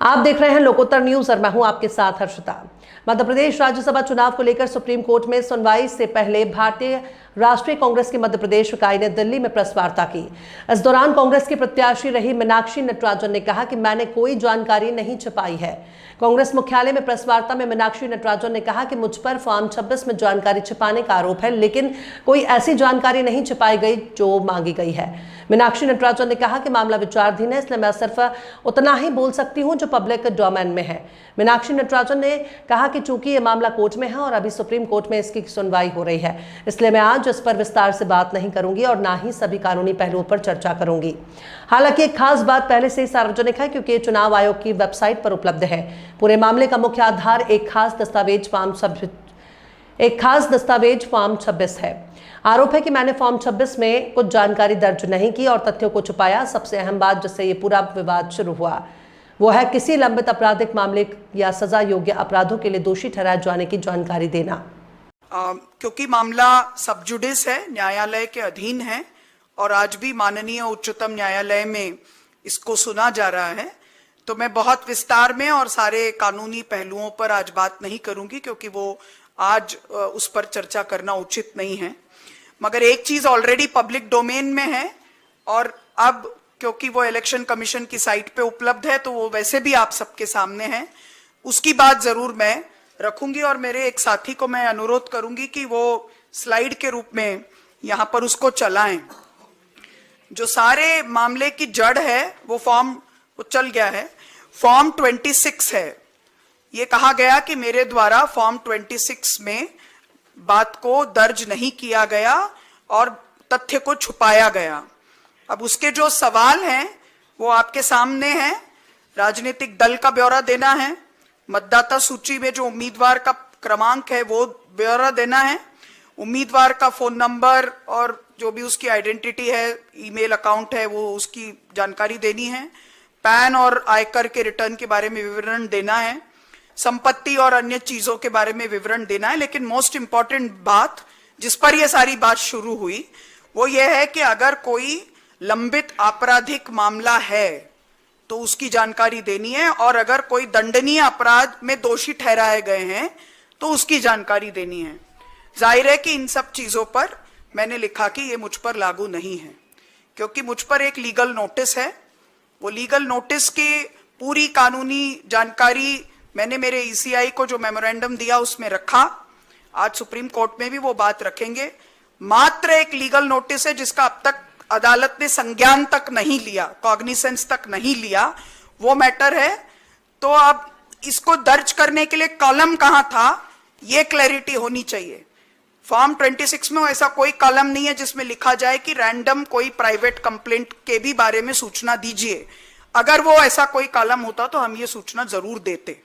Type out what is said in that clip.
आप देख रहे हैं लोकोत्तर न्यूज और मैं हूं आपके साथ हर्षिता। मध्य प्रदेश राज्यसभा चुनाव को लेकर सुप्रीम कोर्ट में सुनवाई से पहले भारतीय राष्ट्रीय कांग्रेस की मध्य प्रदेश इकाई ने दिल्ली में प्रेस वार्ता की। इस दौरान कांग्रेस की प्रत्याशी रही मीनाक्षी नटराजन ने कहा कि मैंने कोई जानकारी नहीं छिपाई है। कांग्रेस मुख्यालय में प्रेस वार्ता में मीनाक्षी नटराजन ने कहा कि मुझ पर फॉर्म 26 में जानकारी छिपाने का आरोप है, लेकिन कोई ऐसी जानकारी नहीं छिपाई गई जो मांगी गई है। मीनाक्षी नटराजन ने कहा कि मामला विचाराधीन है, इसलिए मैं सिर्फ उतना ही बोल सकती हूं जो पब्लिक डोमेन में है। मीनाक्षी नटराजन ने कहा कि चूंकि ये मामला कोर्ट में है और अभी सुप्रीम कोर्ट में इसकी सुनवाई हो रही है, इसलिए मैं आज इस पर विस्तार से बात नहीं करूंगी और ना ही सभी कानूनी पहलुओं पर चर्चा करूंगी। हालांकि एक खास बात पहले से ही सार्वजनिक है, क्योंकि चुनाव आयोग की वेबसाइट पर उपलब्ध है। पूरे मामले का मुख्य आधार एक खास दस्तावेज फॉर्म 26 है। आरोप है कि मैंने फॉर्म 26 में कुछ जानकारी दर्ज नहीं की और तथ्यों को छुपाया। सबसे अहम बात जिससे ये पूरा विवाद शुरू हुआ वो है किसी लंबित आपराधिक मामले या सजा योग्य अपराधों के लिए दोषी ठहराए जाने की जानकारी देना। क्योंकि मामला सब जुडिस है, न्यायालय के अधीन है और आज भी माननीय उच्चतम न्यायालय में इसको सुना जा रहा है, तो मैं बहुत विस्तार में और सारे कानूनी पहलुओं पर आज बात नहीं करूंगी, क्योंकि वो आज उस पर चर्चा करना उचित नहीं है। मगर एक चीज ऑलरेडी पब्लिक डोमेन में है और अब क्योंकि वो इलेक्शन कमीशन की साइट पे उपलब्ध है, तो वो वैसे भी आप सबके सामने है, उसकी बात जरूर मैं रखूंगी और मेरे एक साथी को मैं अनुरोध करूंगी कि वो स्लाइड के रूप में यहां पर उसको चलाएं। जो सारे मामले की जड़ है वो चल गया है, फॉर्म 26 है। ये कहा गया कि मेरे द्वारा फॉर्म 26 में बात को दर्ज नहीं किया गया और तथ्य को छुपाया गया। अब उसके जो सवाल हैं वो आपके सामने हैं। राजनीतिक दल का ब्यौरा देना है, मतदाता सूची में जो उम्मीदवार का क्रमांक है वो ब्यौरा देना है, उम्मीदवार का फोन नंबर और जो भी उसकी आइडेंटिटी है, ईमेल अकाउंट है, वो उसकी जानकारी देनी है, पैन और आयकर के रिटर्न के बारे में विवरण देना है, संपत्ति और अन्य चीजों के बारे में विवरण देना है। लेकिन मोस्ट इंपॉर्टेंट बात जिस पर यह सारी बात शुरू हुई वो ये है कि अगर कोई लंबित आपराधिक मामला है तो उसकी जानकारी देनी है, और अगर कोई दंडनीय अपराध में दोषी ठहराए गए हैं तो उसकी जानकारी देनी है। जाहिर है कि इन सब चीजों पर मैंने लिखा कि ये मुझ पर लागू नहीं है, क्योंकि मुझ पर एक लीगल नोटिस है। वो लीगल नोटिस की पूरी कानूनी जानकारी मैंने मेरे ईसीआई को जो मेमोरेंडम दिया उसमें रखा। आज सुप्रीम कोर्ट में भी वो बात रखेंगे। मात्र एक लीगल नोटिस है जिसका अब तक अदालत ने संज्ञान तक नहीं लिया, कॉग्निसेंस तक नहीं लिया, वो मैटर है। तो अब इसको दर्ज करने के लिए कॉलम कहां था, ये क्लैरिटी होनी चाहिए। फॉर्म 26 में ऐसा कोई कॉलम नहीं है जिसमें लिखा जाए कि रैंडम कोई प्राइवेट कंप्लेंट के भी बारे में सूचना दीजिए। अगर वो ऐसा कोई कॉलम होता तो हम ये सूचना जरूर देते।